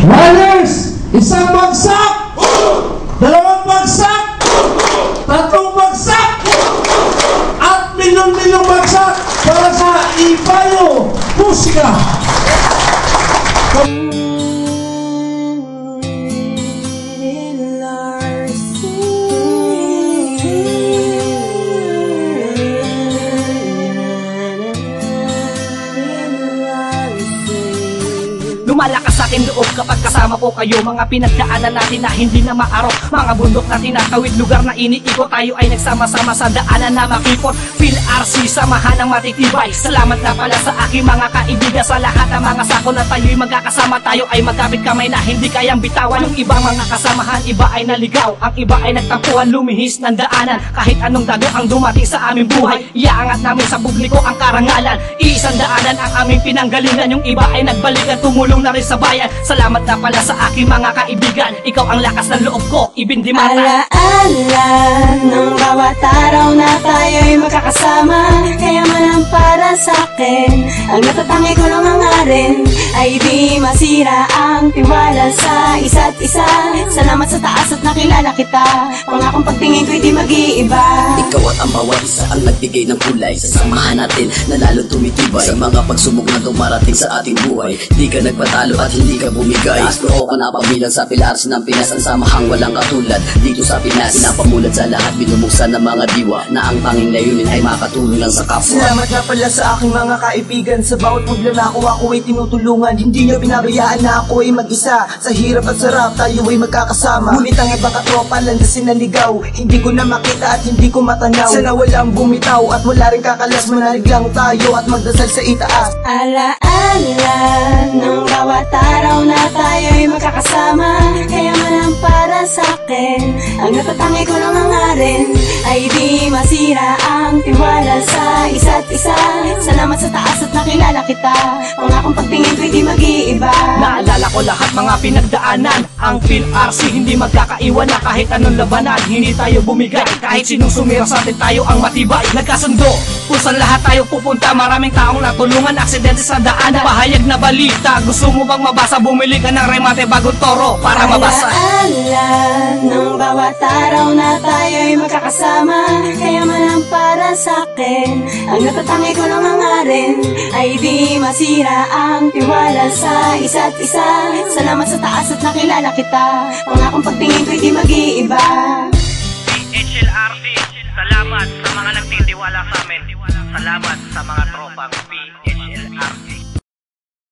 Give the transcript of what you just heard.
Riders, isang bagsak, dalawang bagsak, tatlong bagsak, at milyong-milyong bagsak para sa Ibayo Musika. Lumalakas sa akin loob kapag kasama ko kayo. Mga pinagdaanan natin na hindi na maarok, mga bundok na tinatawid, lugar na iniikot. Tayo ay nagsama-sama sa daanan na makipot. Phil RC, samahan ng matitibay. Salamat na pala sa aking mga kaibigan. Sa lahat ng mga sako na tayo'y magkakasama. Tayo ay magkapit kamay na hindi kayang bitawan. Yung ibang mga kasamahan, iba ay naligaw, ang iba ay nagtampuhan, lumihis ng daanan. Kahit anong dago ang dumating sa aming buhay, iaangat namin sa publiko ang karangalan. Iisang daanan ang aming pinanggalingan. Yung iba ay nagbalikan, tumulong na rin sa bayan. Salamat na pala sa aking mga kaibigan. Ikaw ang lakas ng loob ko, ibindimata. Alaala ng bawat araw na tayo'y magkakasama. Kaya man ang para sa'kin, ang natatangi ko lang hangarin ay di masira ang tiwala sa isa't isa. Salamat sa taas at nakilala kita. Pangakong pagtingin ko'y di mag-iiba. Ikaw at ang bawat isa ang nagbigay ng kulay sa samahan natin na lalong tumitibay. Sa mga pagsubok na dumarating sa ating buhay, di ka nagpatalo at hindi ka bumigay. Taas noo ka na pamilang sa Pilar ng Pinas, ang samahang walang katulad dito sa Pinas. Pinapamulat sa lahat, binubuksan ng mga diwa na ang tanging layunin ay makatulong lang sa kapwa. Salamat na pala sa aking mga kaibigan. Sa bawat problema ako ay tinutulungan. Hindi nyo pinabayaan na ako ay mag-isa. Sa hirap at sarap tayo ay magkakasama. Ngunit ang ibang katropa landasin na ligaw, hindi ko na makita at hindi ko matanaw. Sana walang bumitaw at wala rin kakalas. Manalig lang tayo at magdasal sa itaas. Alaala ng bawat araw na tayo'y magkakasama. Kaya man ang para sa'kin, ang natatangi ko lang hangarin ay di masira ang tiwala sa isa't isa. Salamat sa taas at nakilala kita. Pangakong pagtingin ko'y di mag-iiba. Naalala ko lahat mga pinagdaanan. Ang Phil RC hindi magkakaiwan na kahit anong labanan. Hindi tayo bumigay, kahit sinong sumira sa atin tayo ang matibay. Nagkasundo kung saan lahat tayo pupunta. Maraming taong natulungan, aksidente sa daanan. Pahayag na balita, gusto mo bang mabasa? Bumili ka ng remate bagong toro para mabasa. Alaala ng bawat araw na tayo'y magkakasama. Kaya man ang para sa'kin, ang natatangi ko lang hangarin ay di masira ang tiwala sa isa't isa. Salamat sa taas at nakilala kita. Pangakong pagtingin ko'y di mag-iiba. PHLRC, salamat sa mga nagtitiwala sa amin. Salamat sa mga tropang PHLRC.